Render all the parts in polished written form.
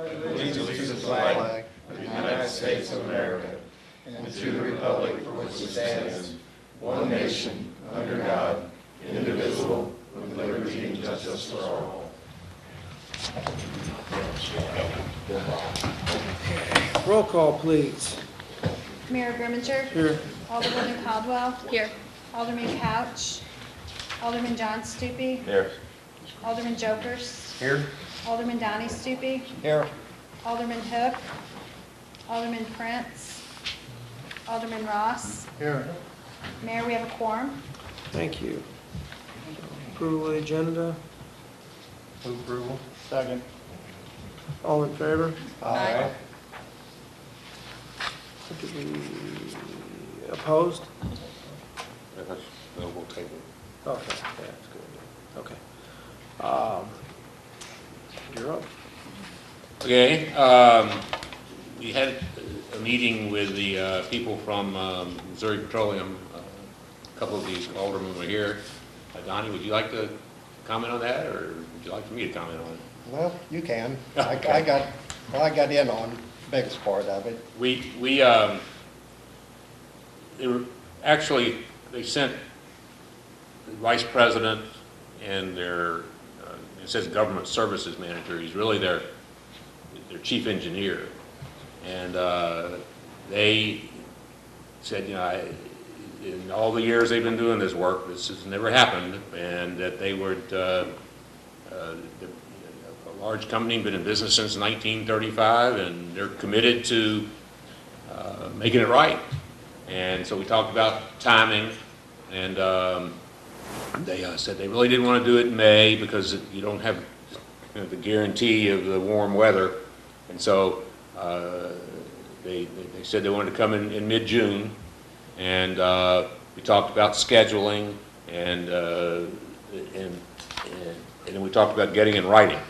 allegiance to the flag of the United States of America and to the republic for which it stands, one nation, under God, indivisible, with liberty and justice for all. Roll call, please. Mayor Grimminger? Here. Alderwoman Caldwell? Here. Alderman Couch? Alderman John Stupi? Here. Alderman Jokers? Here. Alderman Donnie Stupi? Here. Alderman Hook? Alderman Prince? Alderman Ross? Here. Mayor, we have a quorum. Thank you. Approval of the agenda. Approval. Second. All in favor? Aye. Did we opposed? No, we'll table it. Okay, yeah, that's good. Okay. You're up. Okay, we had a meeting with the people from Missouri Petroleum. A couple of these aldermen were here. Donnie, would you like to comment on that, or would you like me to comment on it? Well, you can. Okay. I got in on the biggest part of it. They sent the vice president and their, it says government services manager. He's really their chief engineer. And they said, you know, in all the years they've been doing this work, this has never happened, and that they would, a large company, been in business since 1935, and they're committed to making it right. And so we talked about timing, and they said they really didn't want to do it in May because you don't have the guarantee of the warm weather. And so they said they wanted to come in mid-June, and we talked about scheduling, and then we talked about getting in writing.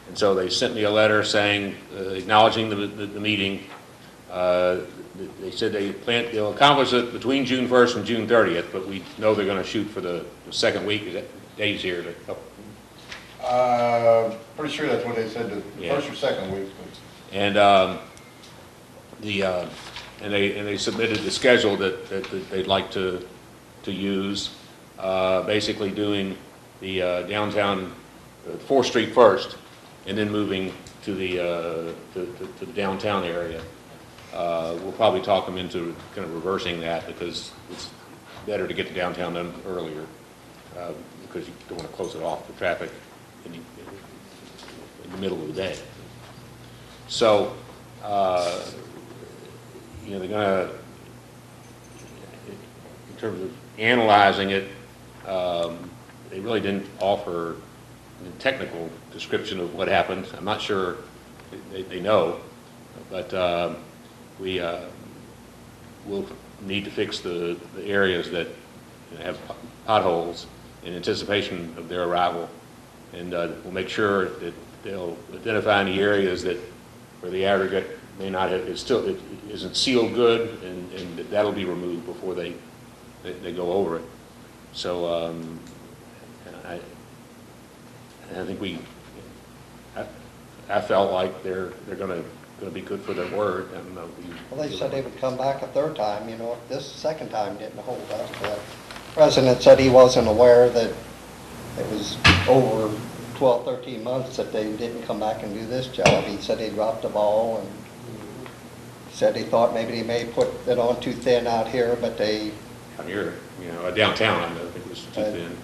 And so they sent me a letter saying, acknowledging the meeting. They said they'll accomplish it between June 1st and June 30th, but we know they're going to shoot for the second week. Is that Dave's here to help? Pretty sure that's what they said, the Yeah. first or second week. And they submitted the schedule that they'd like to use, basically doing the downtown 4th Street first, and then moving to the downtown area. We'll probably talk them into kind of reversing that because it's better to get to downtown done earlier, because you don't want to close it off for traffic in the middle of the day. So, you know, they're going to, in terms of analyzing it, they really didn't offer a technical description of what happened. I'm not sure they know, but we will need to fix the areas that have potholes in anticipation of their arrival, and we'll make sure that they'll identify any areas where the aggregate may not have, it isn't sealed good, and that'll be removed before they go over it. So I think I felt like they're going to be good for their word. I don't know. Well, they said they would come back a third time, you know, if this second time didn't hold up. The president said he wasn't aware that it was over 12, 13 months that they didn't come back and do this job. He said they dropped the ball, and said he thought maybe they may put it on too thin out here, but they... Out here, you know, downtown, I think it was too thin.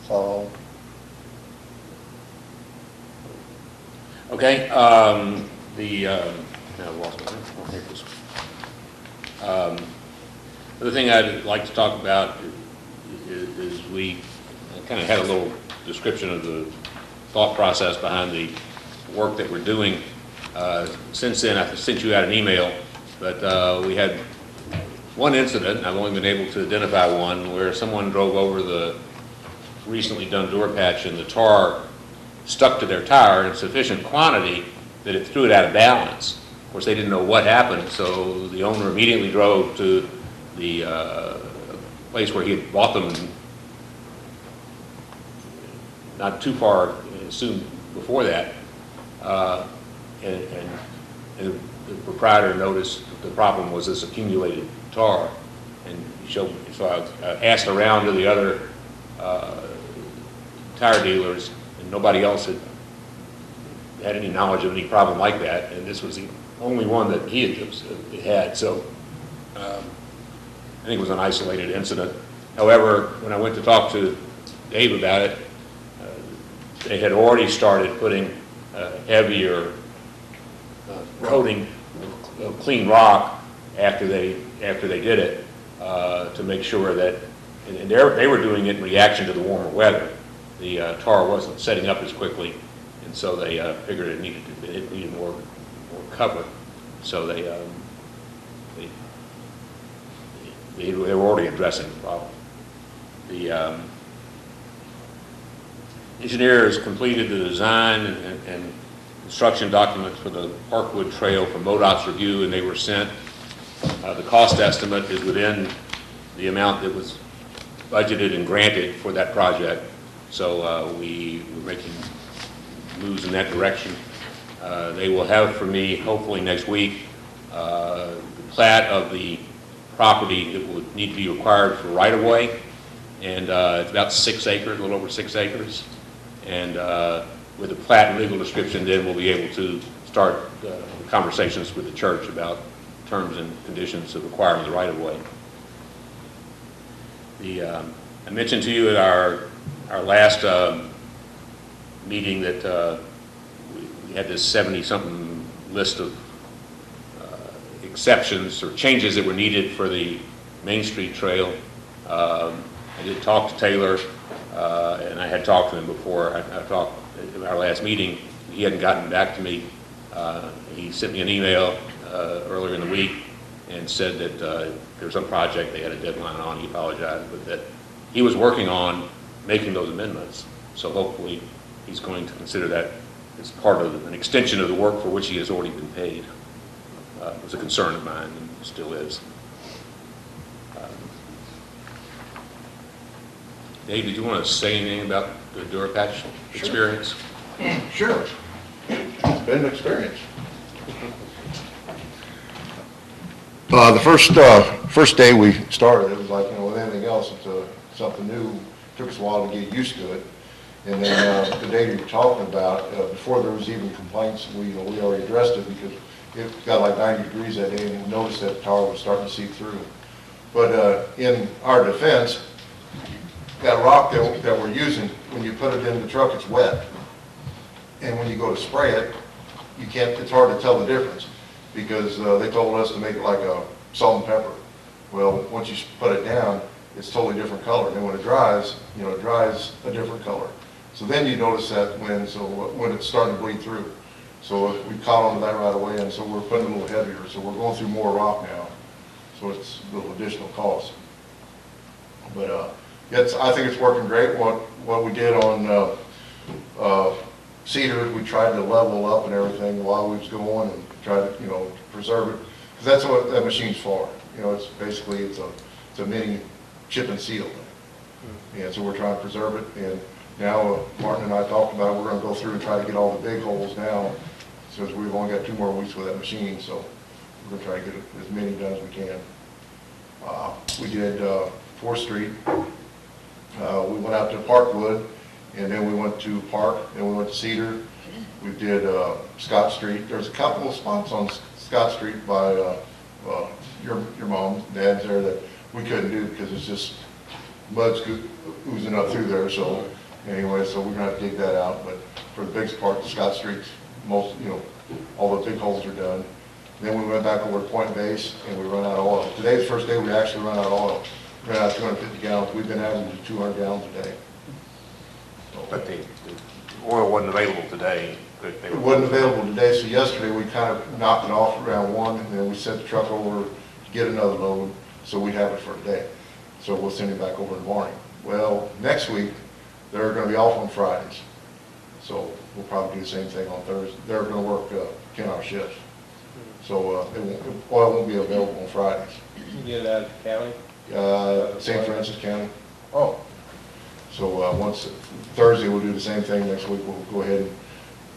So... Okay, now I lost my oh, here it is. The other thing I'd like to talk about is we kind of had a little description of the thought process behind the work that we're doing. Since then, I sent you out an email, but we had one incident, and I've only been able to identify one, where someone drove over the recently done door patch and the tar stuck to their tire in sufficient quantity that it threw it out of balance. Of course, they didn't know what happened, so the owner immediately drove to the place where he had bought them not too far soon before that, and the proprietor noticed the problem was this accumulated tar, and he showed me. So I asked around to the other tire dealers, and nobody else had any knowledge of any problem like that, and this was the only one that he had. So I think it was an isolated incident. However, when I went to talk to Dave about it, they had already started putting heavier coating of clean rock after they did it to make sure that, and they were doing it in reaction to the warmer weather. The tar wasn't setting up as quickly, and so they figured it needed more cover. So they were already addressing the problem. The engineers completed the design and construction documents for the Parkwood Trail for MoDOT's review, and they were sent. The cost estimate is within the amount that was budgeted and granted for that project. So we're making moves in that direction. They will have for me, hopefully next week, the plat of the property that would need to be required for right-of-way, and it's about 6 acres, a little over 6 acres. And with the plat and legal description, then we'll be able to start conversations with the church about terms and conditions of requiring the right-of-way. I mentioned to you at our last meeting that we had this 70-something list of exceptions or changes that were needed for the Main Street Trail. I did talk to Taylor, and I had talked to him before. I talked at our last meeting. He hadn't gotten back to me. He sent me an email earlier in the week and said that there was some project they had a deadline on. He apologized, but that he was working on making those amendments. So hopefully he's going to consider that as part of an extension of the work for which he has already been paid. It was a concern of mine and still is. Dave, did you want to say anything about the Durapatch experience? Sure. It's been an experience. The first day we started, it was like, with anything else, it's something new. It took us a while to get used to it. And then the day you were talking about, before there was even complaints, we already addressed it because it got like 90 degrees that day, and we noticed that the tar was starting to seep through. But in our defense, that rock that we're using, when you put it in the truck, it's wet. And when you go to spray it, you can't, it's hard to tell the difference because they told us to make it like a salt and pepper. Well, once you put it down, it's totally different color. And then when it dries, it dries a different color. So then you notice that when it's starting to bleed through. So we caught on to that right away, and so we're putting it a little heavier. So we're going through more rock now. So it's a little additional cost. But I think it's working great. What we did on Cedar, we tried to level up and everything while we was going and try to, preserve it. Because that's what that machine's for. It's basically, it's a mini chip and seal thing. And so we're trying to preserve it. And now Martin and I talked about it. We're going to go through and try to get all the big holes now, since we've only got 2 more weeks with that machine. So we're going to try to get as many done as we can. We did 4th Street. We went out to Parkwood, and then we went to Park, and we went to Cedar. We did Scott Street. There's a couple of spots on Scott Street by your mom, dad's there that we couldn't do because it's just mud's oozing up through there. So anyway, so we're gonna have to dig that out. But for the biggest part, Scott Street's all the big holes are done. Then we went back over to Point Base and we run out of oil. Today's the first day we actually run out of oil. We ran out of 250 gallons. We've been averaging 200 gallons a day. So, But the oil wasn't available today. it wasn't available today, so yesterday we kind of knocked it off around 1, and then we sent the truck over to get another load, so we have it for a day. So we'll send it back over in the morning. Well, next week, they're going to be off on Fridays. So we'll probably do the same thing on Thursday. They're going to work 10-hour shifts. So oil won't be available on Fridays. You get it out of the county? St. Francis County. Oh. So once Thursday, we'll do the same thing. Next week, we'll go ahead and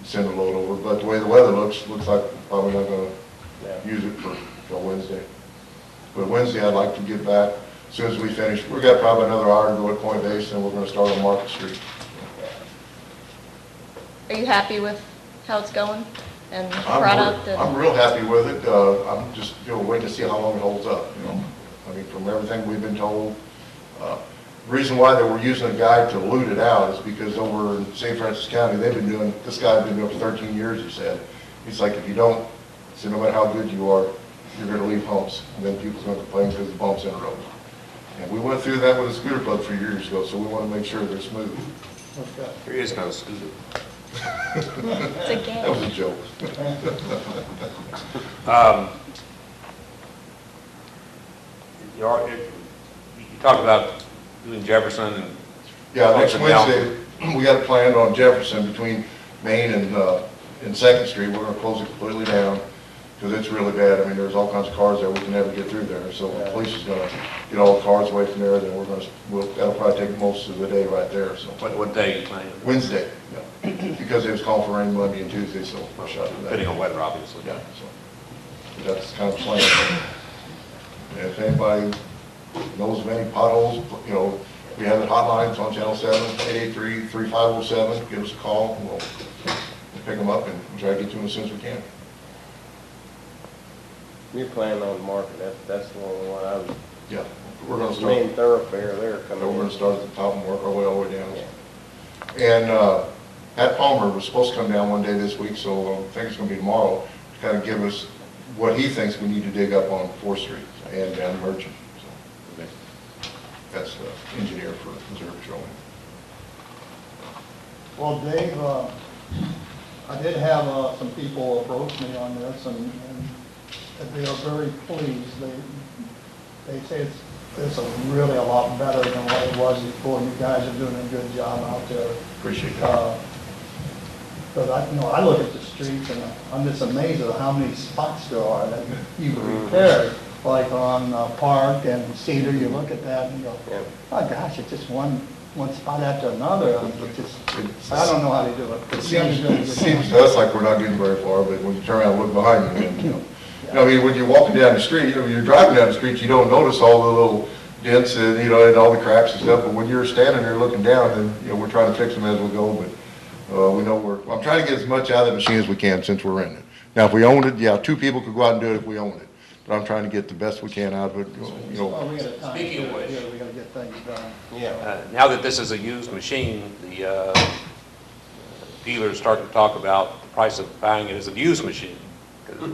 send a load over. But the way the weather looks like we're probably not gonna use it till Wednesday. But Wednesday, I'd like to get back as soon as we finish. We've got probably another hour to go at Point Base, and we're gonna start on Market Street. Are you happy with how it's going and I'm product? I'm real happy with it. I'm just, waiting to see how long it holds up, I mean, from everything we've been told. Reason why they were using a guy to loot it out is because over in St. Francis County, this guy's been doing it for 13 years, he said. He's like, if you don't, he said, no matter how good you are, you're gonna leave humps, and then people's gonna complain because the bumps in the road. And we went through that with a scooter club 3 years ago, so we wanna make sure they're smooth. There is no scooter. It's a game. That was a joke. You talked about doing Jefferson and. Yeah, next Up and down. Wednesday, we got it planned on Jefferson between Main and 2nd Street. We're gonna close it completely down because it's really bad. I mean, there's all kinds of cars there, we can never get through there. So the police is gonna get all the cars away from there, then that'll probably take most of the day right there, so. What day are you planning? Wednesday, yeah. Because it was calling for rain Monday and Tuesday, so we'll shut it down. Depending on weather, obviously. Yeah, so that's kind of plan. And if anybody knows of any potholes, we have the hotlines on Channel 7, 883-3507. Give us a call, and we'll pick them up and try to get to them as soon as we can. You're planning on the market, that's the only one I was, Yeah, we're going to main start. thoroughfare there So coming we're going in. to start at the top and work our way all the way down. And Pat Palmer was supposed to come down one day this week, so I think it's going to be tomorrow, to kind of give us what he thinks we need to dig up on 4th Street and down Merchant. So that's the engineer for Missouri Petroleum. Well, Dave, I did have some people approach me on this, and they are very pleased. They say it's really a lot better than what it was before. You guys are doing a good job out there. Appreciate that. Because I look at the streets and I'm just amazed at how many spots there are that you've repaired. Like on Park and Cedar, you look at that and you go, Yeah. oh gosh, it's just one spot after another. I mean, I don't know how to do it. It seems to us like we're not getting very far, but when you turn around and look behind you, I mean, when you're walking down the street, you're driving down the street, you don't notice all the little dents and, and all the cracks and stuff, but when you're standing there looking down, then, we're trying to fix them as we go, but we know I'm trying to get as much out of the machine as we can since we're in it. Now, if we owned it, yeah, 2 people could go out and do it if we owned it, but I'm trying to get the best we can out of it, Well, we got a time Speaking of period which- here, we gotta get things done. Yeah. Now that this is a used machine, the dealers start to talk about the price of buying it as a used machine.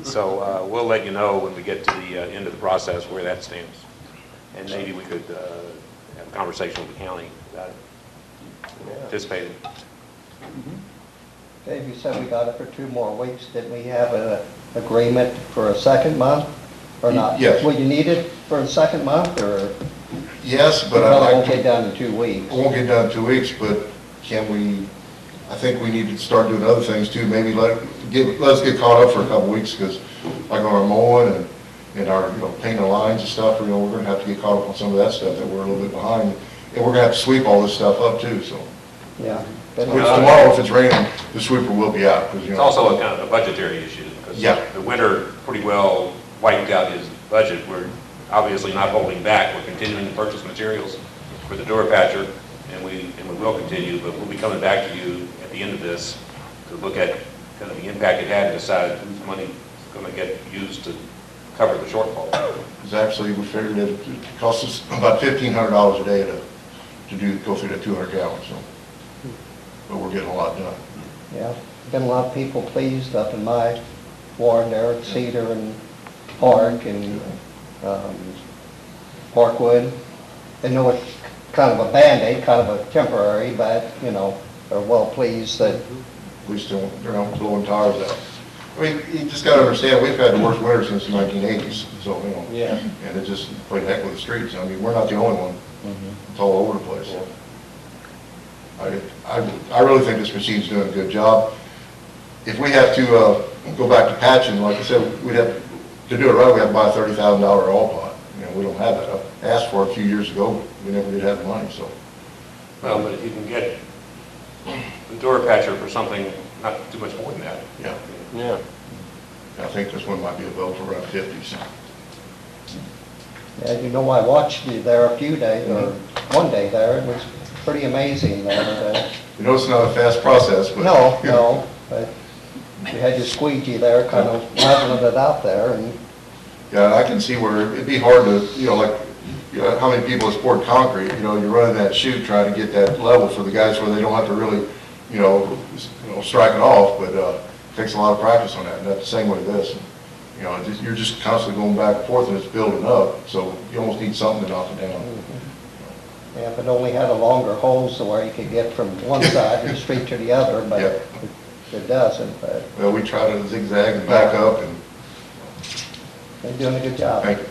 So we'll let you know when we get to the end of the process where that stands. And maybe we could have a conversation with the county about it, anticipating. Dave, you said we got it for 2 more weeks. Didn't we have an agreement for a second month or not? Yes. Will you need it for a second month or Yes, it but probably won't get done in 2 weeks? It won't get done in 2 weeks, but I think we need to start doing other things too. Maybe let's get caught up for a couple weeks, because like on our mowing and our, painting the lines and stuff, we're gonna have to get caught up on some of that stuff that we're a little bit behind. And we're gonna have to sweep all this stuff up too, so. Yeah. Which tomorrow, if it's raining, the sweeper will be out, because, It's also a kind of a budgetary issue, because Yeah. the winter pretty well wiped out his budget. We're obviously not holding back. We're continuing to purchase materials for the door patcher, and we will continue, but we'll be coming back to you at the end of this to look at kind of the impact it had and decide whose money is going to get used to cover the shortfall. Because actually, we figured it costs us about $1,500 a day to go through that 200 gallons, so. But we're getting a lot done. Yeah, been a lot of people pleased up in my ward there at Cedar and Park and Parkwood. They know it's kind of a Band-Aid, kind of a temporary, but, they're well pleased that, At least they're not blowing tires out. I mean, you just gotta understand, we've had the worst winter since the 1980s, so, Yeah. and it just played heck with the streets. I mean, we're not the only one. It's all over the place. I really think this machine's doing a good job. If we have to go back to patching, like I said, we'd have, to do it right, we have to buy a $30,000 all pot. We don't have that. I asked for it a few years ago, but we never did have the money, so. Well, but if you can get the door patcher for something not too much more than that. Yeah, Yeah. I think this one might be available for around 50s. Yeah, you know, I watched you there a few days, or one day there, it was pretty amazing there. You know, it's not a fast process, but. No, but you had your squeegee there, kind of leveling it out there, and Yeah, I can see where it'd be hard to, like, how many people have poured concrete, you're running that chute trying to get that level for the guys where they don't have to really, strike it off, but, it takes a lot of practice on that, and that's the same way this. You're just constantly going back and forth and it's building up, so you almost need something to knock it down. yeah, if it only had a longer hose so where you could get from one side of the street to the other, but Yeah. it doesn't, but Well, we try to zigzag and back up, and they're doing a good job. thank you.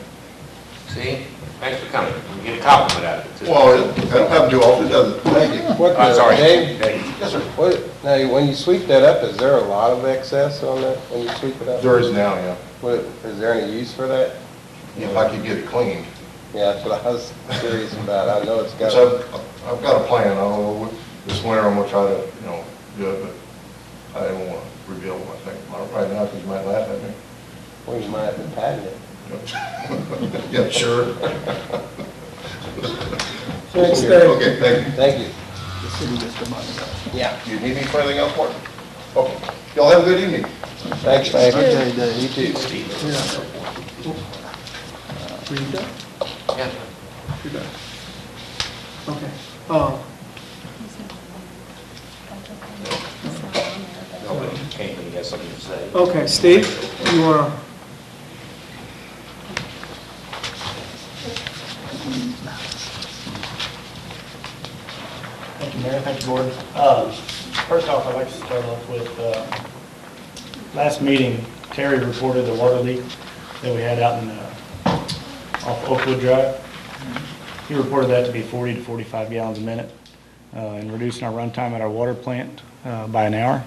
See, thanks for coming. You get a compliment out of it, too. Well, I don't have to do often, does it? Thank you. What, I'm sorry. Dave, Dave. Yes, sir. now, when you sweep that up, is there a lot of excess on that, when you sweep it up? There is now, yeah. Is there any use for that? If I could get it cleaned. Yeah, that's what I was curious about. I know it's got. So I've got a plan, I don't know, this winter I'm gonna try to, do it, but I didn't want to reveal what I think right now, because you might laugh at me. Well, you might have to patent it. Yeah, sure. Thanks, Dave. Okay, thank you. Thank you. The city gets the money back. Yeah. Do you need me for anything else, Martin? Okay, y'all have a good evening. Thanks, Dave. Okay, Dave. You too. Were you done? Yeah. You're done. Okay. Nobody came and he has something to say. Okay, Steve, you wanna? Thank you, Mayor. Thank you, Gordon. First off, I'd like to start off with, last meeting, Terry reported the water leak that we had out in, off Oakwood Drive. He reported that to be 40 to 45 gallons a minute, and reducing our runtime at our water plant by an hour.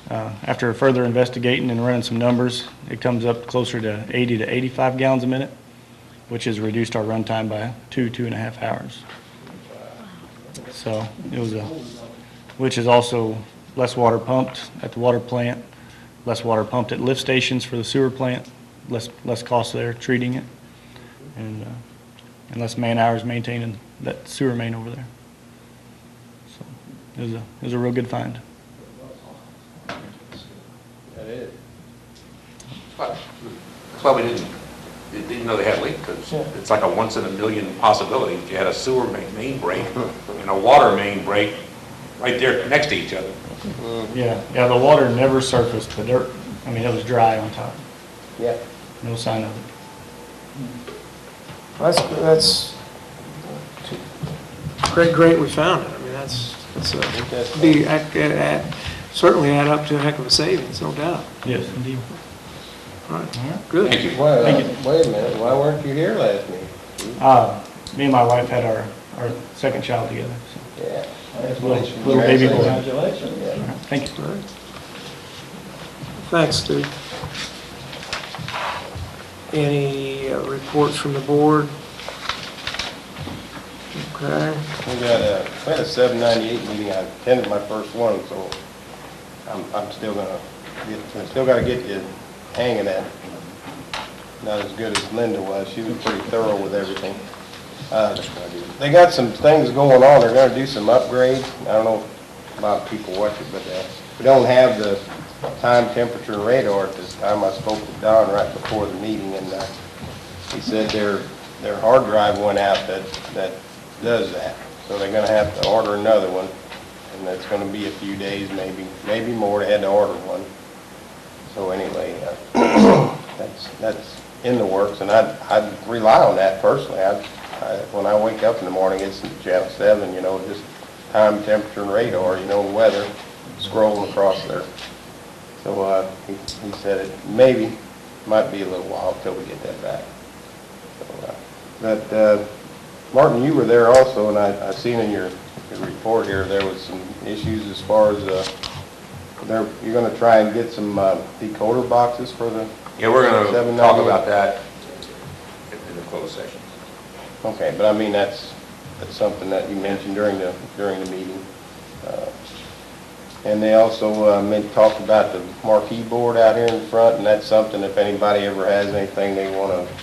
After further investigating and running some numbers, it comes up closer to 80 to 85 gallons a minute, which has reduced our runtime by 2.5 hours. So it was which is also less water pumped at the water plant, less water pumped at lift stations for the sewer plant, less cost there treating it, and less man hours maintaining that sewer main over there. So it was a real good find. That is. That's why we didn't know they had a leak, because it's like a once in a million possibility. If you had a sewer main break and a water main break right there next to each other. Yeah, the water never surfaced, the dirt, it was dry on top, Yeah. no sign of it. That's great we found it. I mean, that's certainly add up to a heck of a savings, no doubt. Yes, indeed. All right, good. Thank you. Well, Thank you. wait a minute, why weren't you here last meeting? Me and my wife had our second child together, so. Yeah. Little baby boy. Congratulations. Yeah. Thank you. All right. Thanks, Steve. Any reports from the board? Okay. We had a 798 meeting, I attended my first one, so I'm still gotta get you hanging at it. Not as good as Linda was, she was pretty thorough with everything. They got some things going on, they're gonna do some upgrades, I don't know if a lot of people watch it, but we don't have the time, temperature, and radar at this time. I spoke with Don right before the meeting, and he said their hard drive went out that does that. So they're gonna have to order another one, and that's gonna be a few days, maybe more. They had to order one. So anyway, that's in the works, and I'd rely on that personally. When I wake up in the morning, it's channel 7, just time, temperature, and radar, weather, scrolling across there. So he said it might be a little while until we get that back. So, but Martin, you were there also, and I seen in your report here there was some issues as far as you're going to try and get some decoder boxes for the. Yeah, we're going to talk about that in the closed session. Okay, but that's something that you mentioned during the meeting. And they also talked about the marquee board out here in front, and that's something, if anybody ever has anything they want to,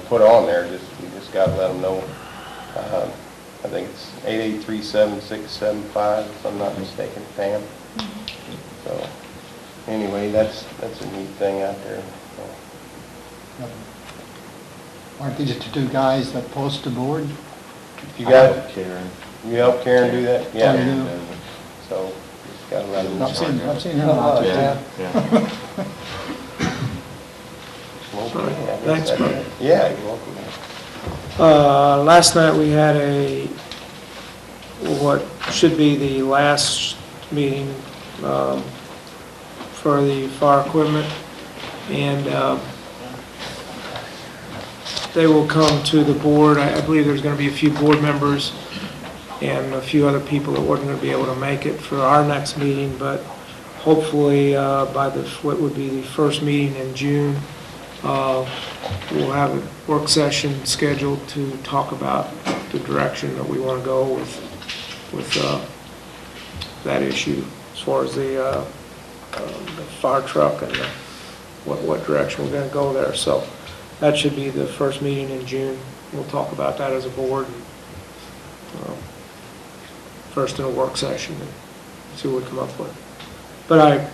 put on there, you just got to let them know. I think it's 883-7675, if I'm not mistaken, Pam. So, anyway, that's a neat thing out there. So, Aren't these the two guys that post the board? you got, Karen. you help Karen do that? Oh, Yeah. you do? So, just got to let them know. I've seen him out there. Yeah. Okay, I guess Thanks, that's Bob. it. Yeah, you're welcome. Last night we had what should be the last meeting for the fire equipment, and they will come to the board. I believe there's going to be a few board members and a few other people that weren't going to be able to make it for our next meeting, but hopefully by what would be the first meeting in June, we'll have a work session scheduled to talk about the direction that we want to go with that issue as far as the fire truck and what direction we're going to go there. So that should be the first meeting in June. We'll talk about that as a board, first in a work session, and see what we come up with. But I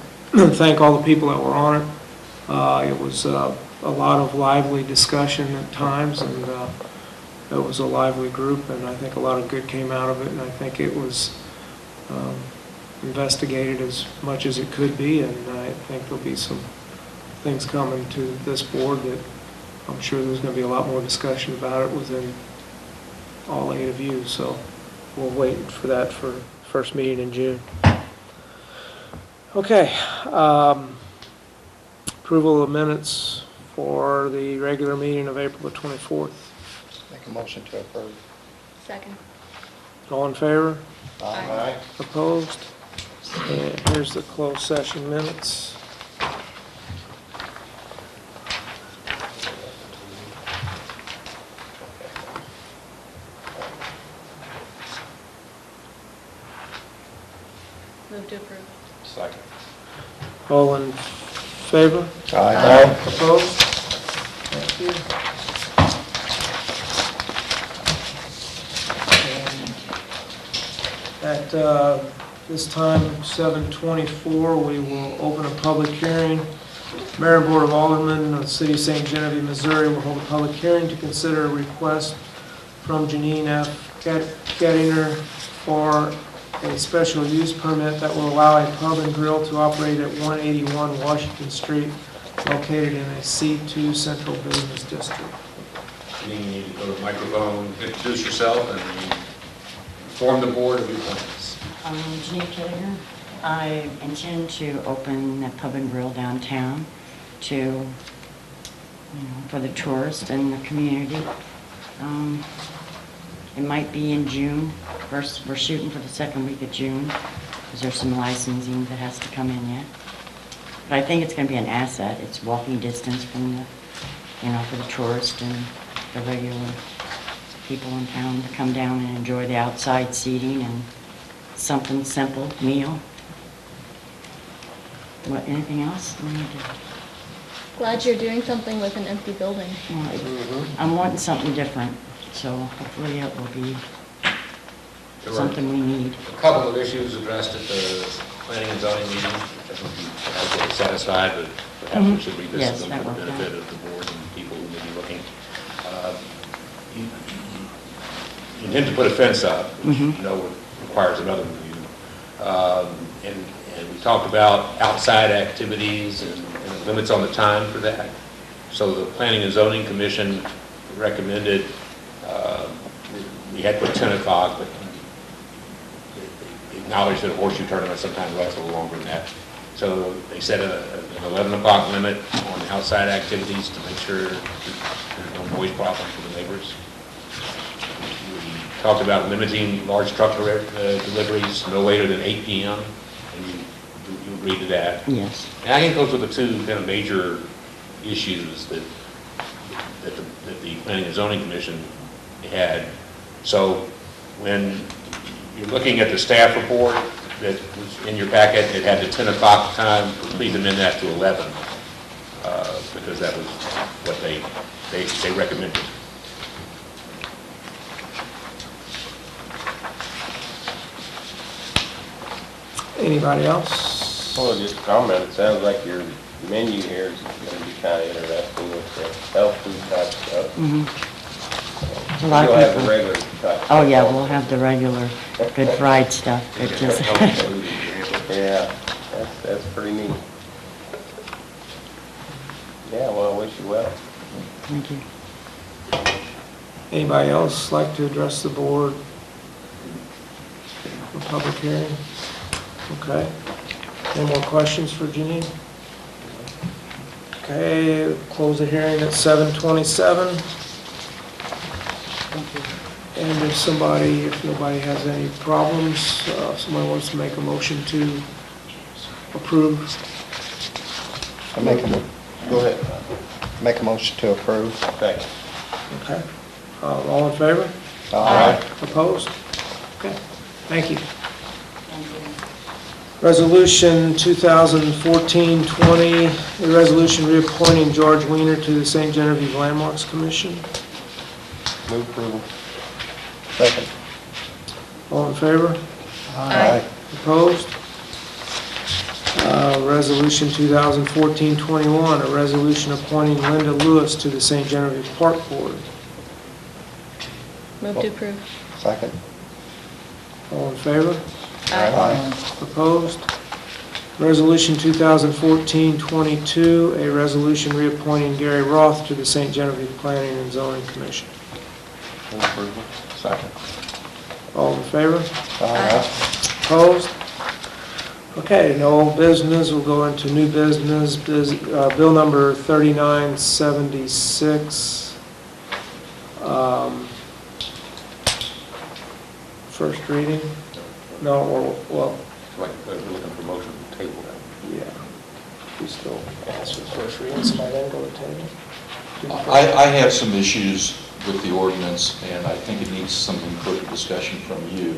thank all the people that were on it. It was a lot of lively discussion at times, and it was a lively group, and I think a lot of good came out of it, and I think it was investigated as much as it could be, and I think there'll be some things coming to this board that I'm sure there's going to be a lot more discussion about it within all 8 of you, so we'll wait for that for first meeting in June. Okay. Approval of minutes for the regular meeting of April the 24th. Make a motion to approve. Second. All in favor? Aye. Opposed? And here's the closed session minutes. Move to approve. Second. All in favor? Aye. Opposed? Thank you. And at this time, 7:24, we will open a public hearing. Mayor and Board of Aldermen of the City of St. Genevieve, Missouri will hold a public hearing to consider a request from Janine F. Gettinger for a special use permit that will allow a pub and grill to operate at 181 Washington Street, located in a C2 Central Business District. You need to go to the microphone, introduce yourself, and inform the board of your plans. Janine Killinger. I intend to open a pub and grill downtown for the tourists and the community. It might be in June. First, we're shooting for the second week of June, because there's some licensing that has to come in yet. But I think it's going to be an asset. It's walking distance from the, for the tourists and the regular people in town to come down and enjoy the outside seating and something simple, meal. What, anything else? We need to- Glad you're doing something with an empty building. well, I'm wanting something different, so hopefully it will be something we need. A couple of issues addressed at the planning and zoning meeting, which I think you absolutely satisfied, but perhaps we should revisit Yes, them that for the worked out. benefit of the board and people who may be looking. You intend to put a fence up, which you know requires another review. And we talked about outside activities and limits on the time for that. So the Planning and Zoning Commission recommended, we had put 10 o'clock, but they acknowledged that a horseshoe tournament sometimes lasts a little longer than that. So they set an 11 o'clock limit on outside activities to make sure there's no noise problem for the neighbors. We talked about limiting large truck deliveries no later than 8 p.m., and you agreed to that. Yes. And I think those are the two kind of major issues that the Planning and Zoning Commission had. So when you're looking at the staff report, that was in your packet, it had the 10 o'clock time, please amend that to 11, because that was what they recommended. Anybody else? Well, just a comment, it sounds like your menu here is going to be kind of interesting with the health food type stuff. A lot of You'll have the people- regular type. Oh, yeah, stuff we'll also. have the regular good fried stuff. It just, Yeah, that's pretty neat. Yeah, well, I wish you well. thank you. Anybody else like to address the board for public hearing? Okay. Any more questions for Janine? Okay, close the hearing at 7:27. And if nobody has any problems, if somebody wants to make a motion to approve. Go ahead. Make a motion to approve. Thanks. Okay. All in favor? Aye. Opposed? Okay, thank you. Resolution 2014-20, a resolution reappointing George Weiner to the St. Genevieve Landmarks Commission. Move approval. Second. All in favor? Aye. Opposed? Resolution 2014-21, a resolution appointing Linda Lewis to the St. Genevieve Park Board. Move to approve. Second. All in favor? Aye. Opposed? Resolution 2014-22, a resolution reappointing Gary Roth to the St. Genevieve Planning and Zoning Commission. Move approval. Second. All in favor? Aye. Opposed? Okay, no old business, we'll go into new business. Bill number 3976. First reading? No, well, Like, we're looking for motion to table that. yeah. We still ask for first reading, somebody then go to table? I have some issues with the ordinance, and I think it needs some further discussion from you.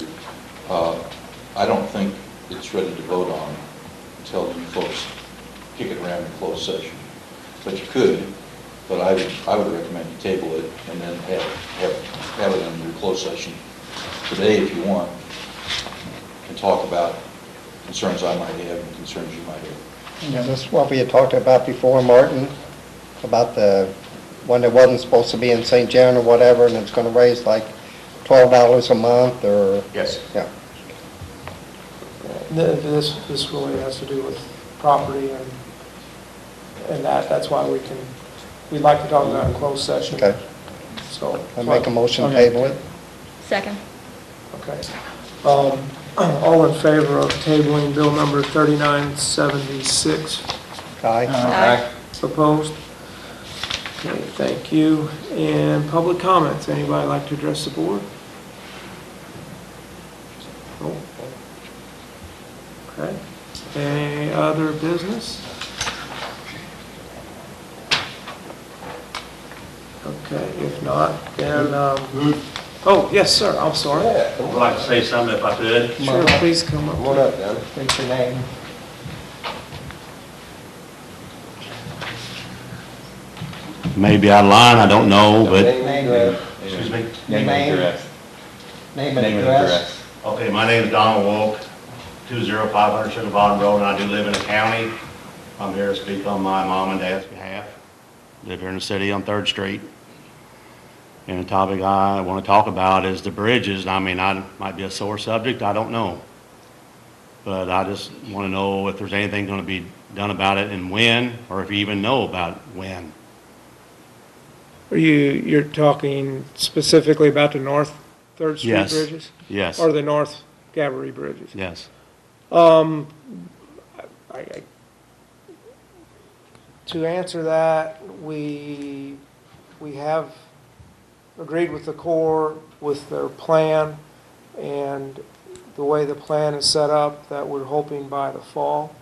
I don't think it's ready to vote on until you folks kick it around in closed session. But you could, but I would recommend you table it and then have it in your closed session today if you want, and talk about concerns I might have and concerns you might have. Yeah, this is what we had talked about before, Martin, about the one that wasn't supposed to be in St. John or whatever, and it's gonna raise like $12 a month, or, Yes. yeah. This really has to do with property and that's why we'd like to talk about it in closed session. Okay. So. I make a motion to Okay. table it. Second. Okay. All in favor of tabling bill number 3976? Aye. Aye. Opposed? Okay, thank you. And public comments, anybody like to address the board? No? Okay. Any other business? Okay, if not, then, oh, yes, sir, I'm sorry. I'd like to say something if I could. Sure, please come Come on up. up, Don. State your name. Maybe out of line, I don't know, but, Name and excuse me. Name and address. Name and address. Okay, my name is Donald Wolk, 20500 Sugar Bottom Road, and I do live in the county. I'm here to speak on my mom and dad's behalf. Live here in the city on 3rd Street. And the topic I want to talk about is the bridges. I mean, I might be a sore subject, I don't know. But I just want to know if there's anything going to be done about it and when, or if you even know about when. You're talking specifically about the North 3rd Street Yes. bridges? Yes, Or the North Gabbery bridges? yes. To answer that, we have agreed with the Corps with their plan, and the way the plan is set up, that we're hoping by the fall,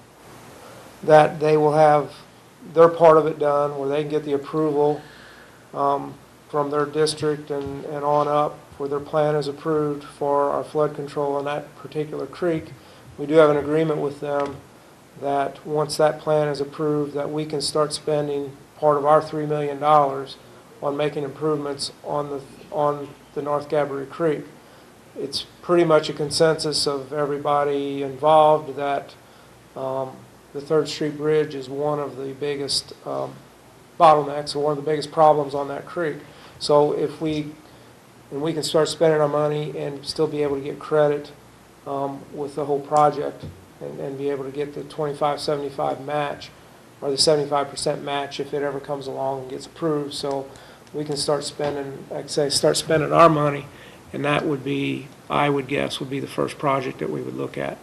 that they will have their part of it done, where they can get the approval from their district and on up, where their plan is approved for our flood control on that particular creek. we do have an agreement with them that once that plan is approved, that we can start spending part of our $3 million on making improvements on the North Gabourey Creek. It's pretty much a consensus of everybody involved that the 3rd Street Bridge is one of the biggest bottlenecks, or one of the biggest problems on that creek. So if we can start spending our money and still be able to get credit with the whole project and be able to get the 25-75 match, or the 75% match if it ever comes along and gets approved. So we can start spending, like I say, start spending our money, and that would be, I would guess, would be the first project that we would look at.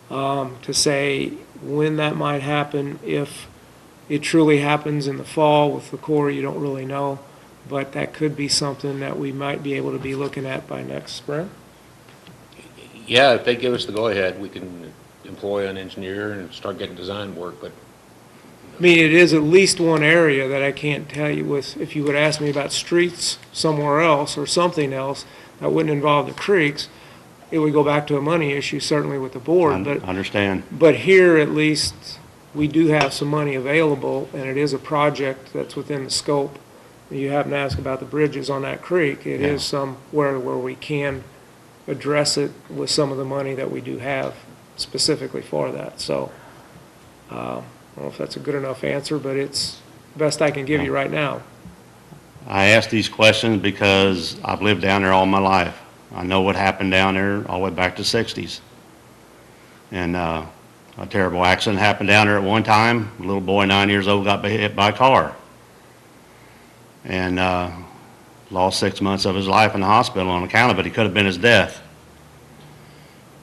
To say when that might happen, if it truly happens in the fall with the Corps, you don't really know, but that could be something that we might be able to be looking at by next spring. Yeah, if they give us the go-ahead, we can employ an engineer and start getting design work, but I mean, it is at least one area that I can't tell you with, if you would ask me about streets somewhere else or something else that wouldn't involve the creeks, it would go back to a money issue, certainly with the board. But Understand. But here, at least, we do have some money available, and it is a project that's within the scope. You happen to ask about the bridges on that creek. It is somewhere where we can address it with some of the money that we do have specifically for that. So, I don't know if that's a good enough answer, but it's the best I can give you right now. I ask these questions because I've lived down there all my life. I know what happened down there all the way back to the 60s. And a terrible accident happened down there at one time. A little boy, 9 years old, got hit by a car. And lost 6 months of his life in the hospital on account of it. It could have been his death.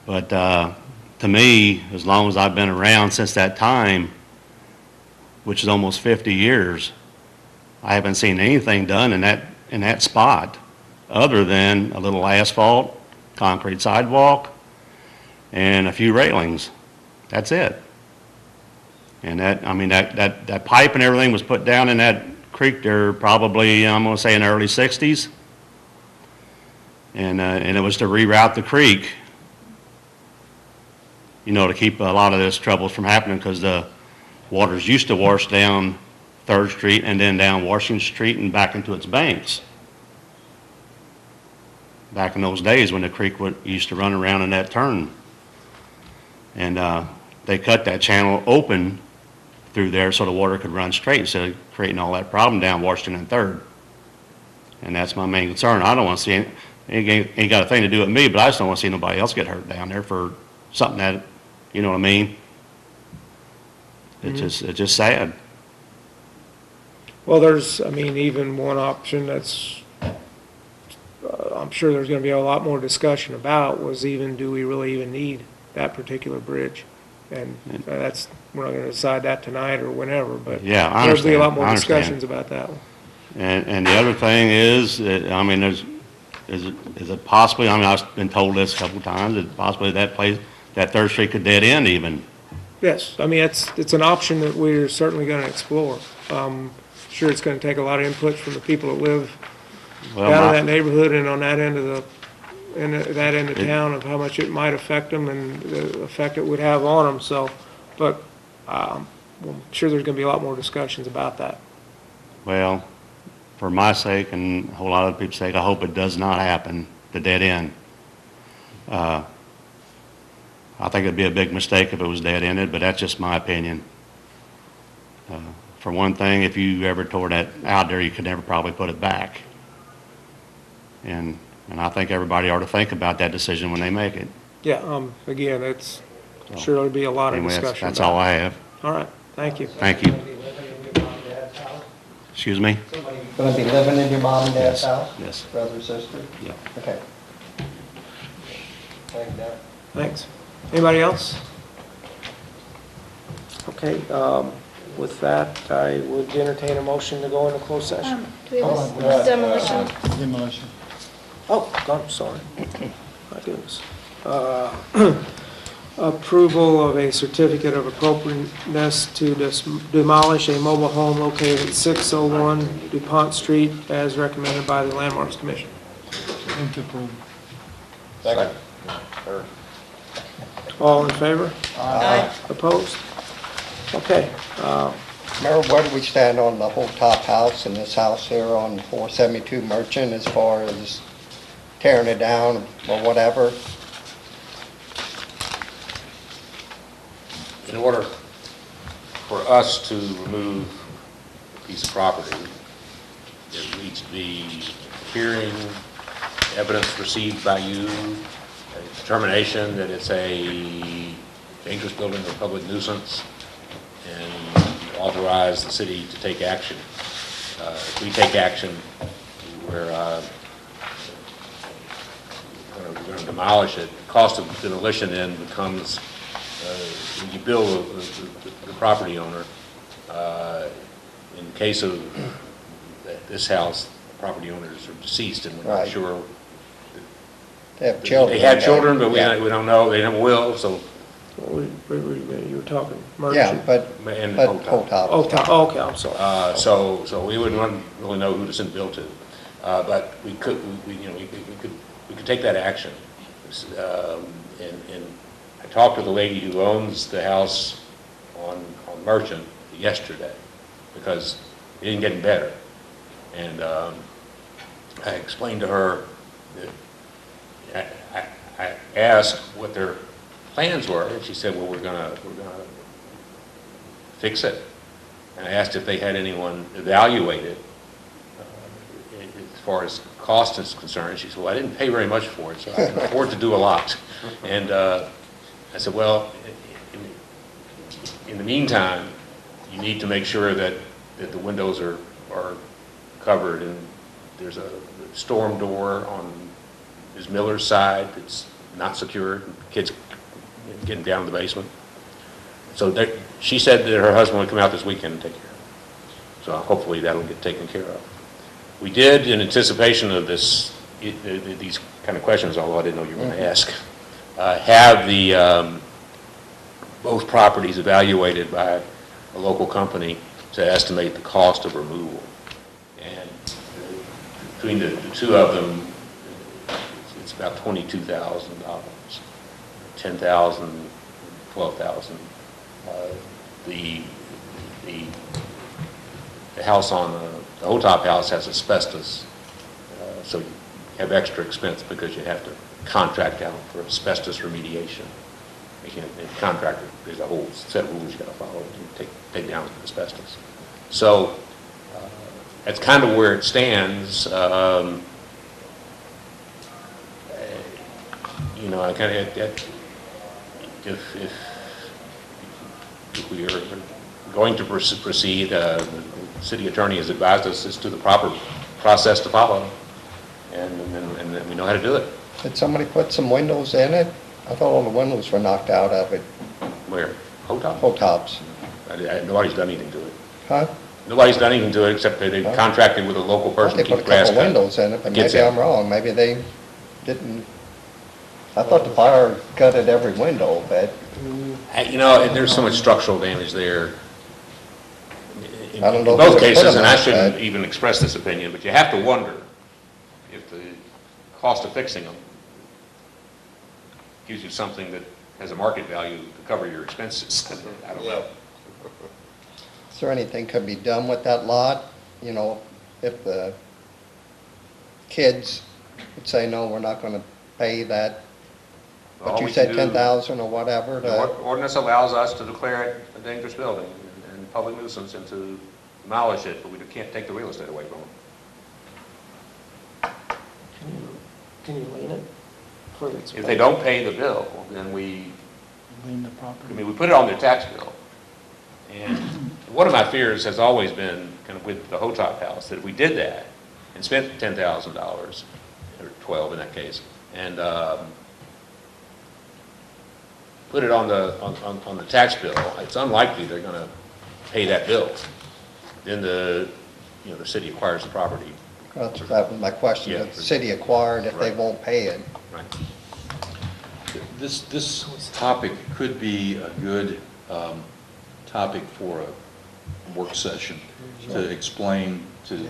But to me, as long as I've been around since that time, which is almost 50 years, I haven't seen anything done in that spot other than a little asphalt, concrete sidewalk, and a few railings. That's it. And that pipe and everything was put down in that creek there probably, I'm going to say, in the early 60s. And it was to reroute the creek, to keep a lot of this trouble from happening, because the waters used to wash down 3rd Street and then down Washington Street and back into its banks. Back in those days when the creek used to run around in that turn. And they cut that channel open through there so the water could run straight instead of creating all that problem down Washington and 3rd. And that's my main concern. I don't want to see it ain't got a thing to do with me, but I just don't want to see nobody else get hurt down there for something that, you know what I mean? It's just sad. Well, there's, even one option that's, I'm sure there's going to be a lot more discussion about, was do we really even need that particular bridge? And we're not going to decide that tonight or whenever, but yeah, I there'll be a lot more understand. discussions about that one. And the other thing is, is it possibly, I've been told this a couple of times, that possibly that 3rd Street could dead end even. Yes, it's an option that we're certainly going to explore. Sure, it's going to take a lot of input from the people that live down in that neighborhood and on that end of town, of how much it might affect them and the effect it would have on them. So, but I'm sure there's going to be a lot more discussions about that. Well, for my sake and a whole lot of people's sake, I hope it does not happen, the dead end. I think it'd be a big mistake if it was dead-ended, but that's just my opinion. For one thing, if you ever tore that out there, you could never probably put it back. And I think everybody ought to think about that decision when they make it. Yeah, again, sure there'll be a lot of discussion. That's all I have. All right, thank you. Thank you. Excuse me? Going to be living in your mom and dad's house? Yes. Brother, sister? Yeah. Okay. Thank you, Dad. Thanks. Anybody else? Okay, with that, I would entertain a motion to go into closed session. Do we have a demolition? Demolition. Oh, I'm sorry. My goodness. Approval of a certificate of appropriateness to demolish a mobile home located at 601 DuPont Street as recommended by the Landmarks Commission. Move to approve. Second. All in favor? Aye. Opposed? Okay. Mayor, where do we stand on the whole top house and this house here on 472 Merchant as far as tearing it down or whatever? In order for us to remove a piece of property, there needs to be hearing, evidence received by you, a determination that it's a dangerous building or public nuisance, and authorize the city to take action. If we take action, we're going to demolish it. The cost of demolition then becomes, when you bill the property owner, in the case of this house, the property owners are deceased, and we're not Right. sure. They have children. They had children, but we Yeah. don't know, they never will, so. You were talking Yeah, merchant? but And whole Hilltop. top. Oh, okay, I'm sorry. So we wouldn't really know who to send the bill to. But we could take that action. And I talked to the lady who owns the house on Merchant yesterday, because it didn't get any better. And I explained to her that I asked what their plans were, and she said, well, we're gonna fix it. And I asked if they had anyone evaluate it as far as cost is concerned. She said, well, I didn't pay very much for it, so I can afford to do a lot. And I said, well, in the meantime, you need to make sure that the windows are covered, and there's a storm door on Ms. Miller's side that's not secured, kids getting down in the basement. So she said that her husband would come out this weekend and take care of it. So hopefully that'll get taken care of. We did, in anticipation of these kind of questions, although I didn't know you were going to ask, have the both properties evaluated by a local company to estimate the cost of removal. And between the two of them, it's about $22,000, $10,000, $12,000. The house on the Hilltop house has asbestos, so you have extra expense because you have to contract out for asbestos remediation. You can't, the contractor, there's a whole set of rules you got to follow to take down asbestos. So that's kind of where it stands. You know, I kind of, if we are going to proceed, the city attorney has advised us as to the proper process to follow, and we know how to do it. Did somebody put some windows in it? I thought all the windows were knocked out of it. Where? Hilltop? Whole tops. Nobody's done anything to it. Huh? Nobody's done anything to it except that they've contracted with a local I person thought to they put keep a grass couple cut. windows in it, but Kids maybe in. I'm wrong. Maybe they didn't. I thought the fire gutted every window, but You know, there's so much structural damage there. In I don't know in if both they put cases, them and I like shouldn't that. even express this opinion, but you have to wonder if the cost of fixing them gives you something that has a market value to cover your expenses. I don't know. is there anything could be done with that lot? You know, if the kids would say, no, we're not going to pay that, All but you we said can do- 10,000 or whatever. The ordinance allows us to declare it a dangerous building and public nuisance and to demolish it, but we can't take the real estate away from them. Can you lean it for its? If they don't pay the bill, then we Lean the property. I mean, we put it on their tax bill. And one of my fears has always been, kind of with the Hilltop house, that if we did that and spent $10,000, or 12 in that case, and put it on the tax bill, it's unlikely they're going to pay that bill. Then the city acquires the property. That was my question. Yeah. If the city acquired, if they Right. won't pay it. Right. This topic could be a good topic for a work session to explain to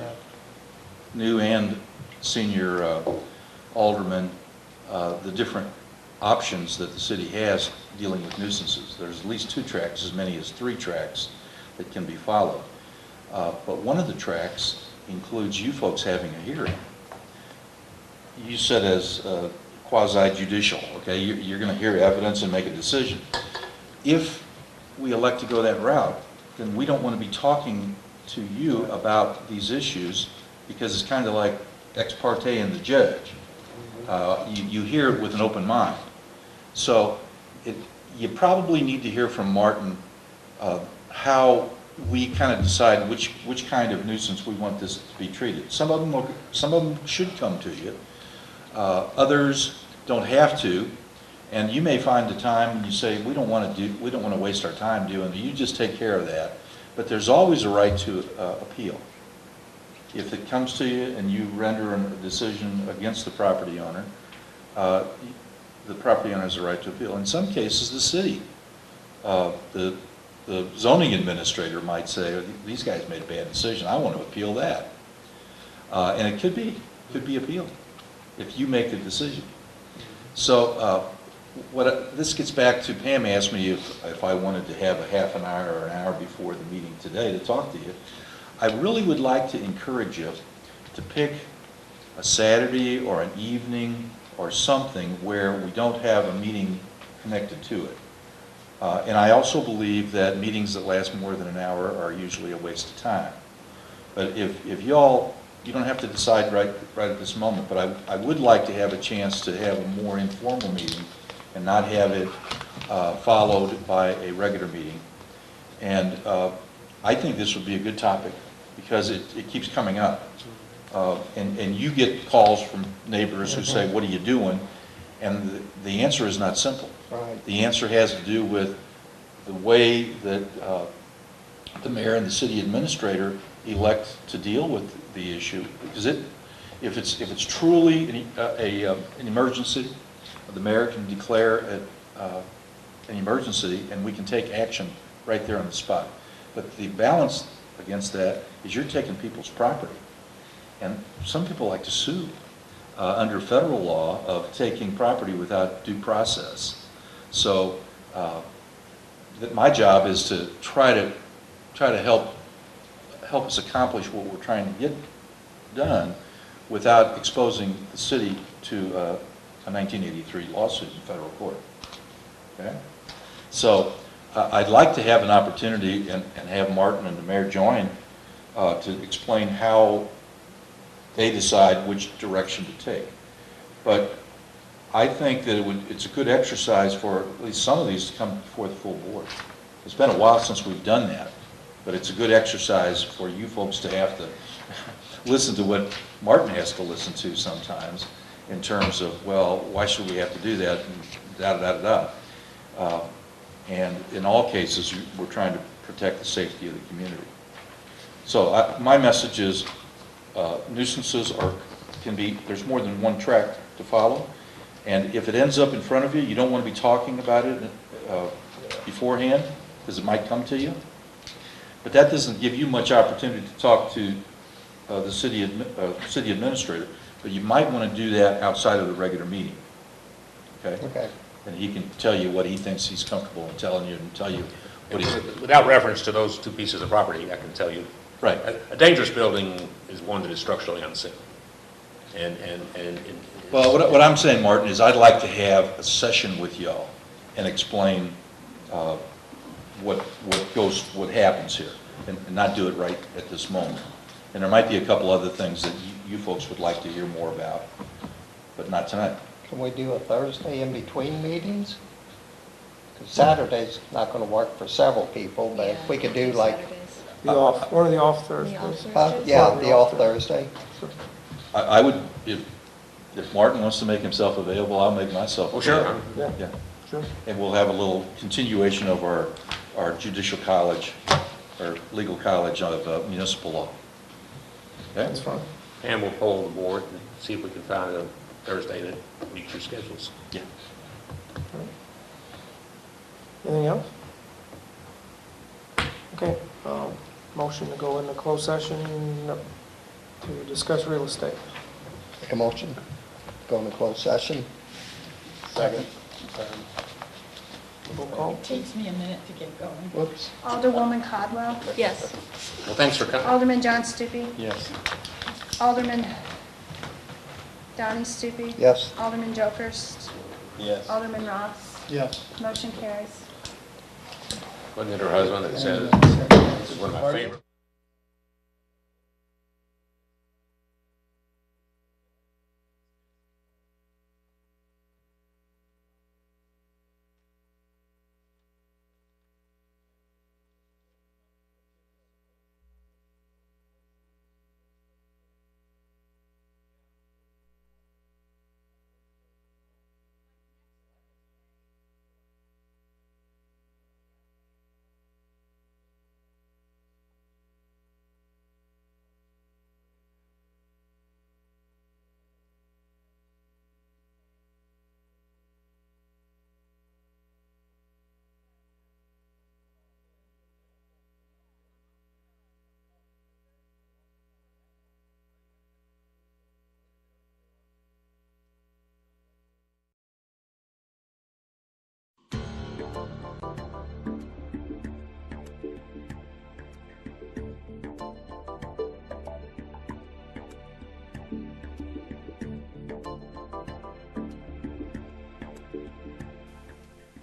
new and senior aldermen the different options that the city has dealing with nuisances. There's at least 2 tracks, as many as 3 tracks that can be followed. But one of the tracks includes you folks having a hearing. You said as quasi-judicial, okay? You're going to hear evidence and make a decision. If we elect to go that route, then we don't want to be talking to you about these issues because it's kind of like ex parte and the judge. You hear it with an open mind. So you probably need to hear from Martin how we kind of decide which kind of nuisance we want this to be treated. Some of them should come to you. Others don't have to, and you may find the time and you say we don't want to waste our time doing it. You just take care of that. But there's always a right to appeal. If it comes to you and you render a decision against the property owner, the property owner has a right to appeal. In some cases, the city, the zoning administrator might say, these guys made a bad decision, I want to appeal that. And it could be appealed if you make the decision. So this gets back to, Pam asked me if I wanted to have a half an hour or an hour before the meeting today to talk to you. I really would like to encourage you to pick a Saturday or an evening or something where we don't have a meeting connected to it. And I also believe that meetings that last more than an hour are usually a waste of time. But if y'all, you don't have to decide right at this moment, but I would like to have a chance to have a more informal meeting and not have it followed by a regular meeting. And I think this would be a good topic because it keeps coming up. And you get calls from neighbors who say, what are you doing? And the answer is not simple. Right. The The answer has to do with the way that the mayor and the city administrator elect to deal with the issue. Because if it's truly an emergency, the mayor can declare an emergency and we can take action right there on the spot. But the balance against that is you're taking people's property. And some people like to sue under federal law of taking property without due process. So my job is to try to help us accomplish what we're trying to get done without exposing the city to a 1983 lawsuit in federal court. Okay? So I'd like to have an opportunity and have Martin and the mayor join to explain how they decide which direction to take. But I think that it's a good exercise for at least some of these to come before the full board. It's been a while since we've done that, but it's a good exercise for you folks to have to listen to what Martin has to listen to sometimes in terms of, well, why should we have to do that, and da-da-da-da-da. And in all cases, we're trying to protect the safety of the community. So my message is nuisances there's more than one track to follow. And if it ends up in front of you, you don't want to be talking about it beforehand because it might come to you. But that doesn't give you much opportunity to talk to the city administrator. But you might want to do that outside of the regular meeting. Okay? Okay. And he can tell you what he thinks he's comfortable in telling you and tell you what he's... Without reference to those 2 pieces of property, I can tell you. Right. A dangerous building is one that is structurally unsafe. And Well, what I'm saying, Martin, is I'd like to have a session with y'all and explain what happens here, and not do it right at this moment. And there might be a couple other things that you folks would like to hear more about, but not tonight. Can we do a Thursday in between meetings? Because Saturday's not going to work for several people, but if we could do like, One of the off Thursdays. yeah, the off Thursday. I would, if Martin wants to make himself available, I'll make myself available. sure. Yeah. Sure. And we'll have a little continuation of our judicial college, or legal college of municipal law. Okay? That's fine. And we'll poll the board and see if we can find a Thursday that meets your schedules. Yeah. Anything else? Okay, motion to go into closed session to discuss real estate. Make a motion, go into closed session. Second. Roll call. It takes me a minute to get going. Whoops. Alderwoman Codwell. Yes. Well, thanks for coming. Alderman John Stupi. Yes. Alderman Donnie Stupi. Yes. Alderman Jokers. Yes. Alderman Ross. Yes. Motion carries. Wasn't it her husband that said, this is one of my favorite?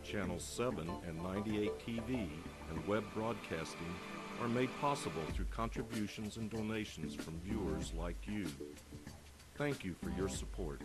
Channels 7 and 98 TV and web broadcasting are made possible through contributions and donations from viewers like you. Thank you for your support.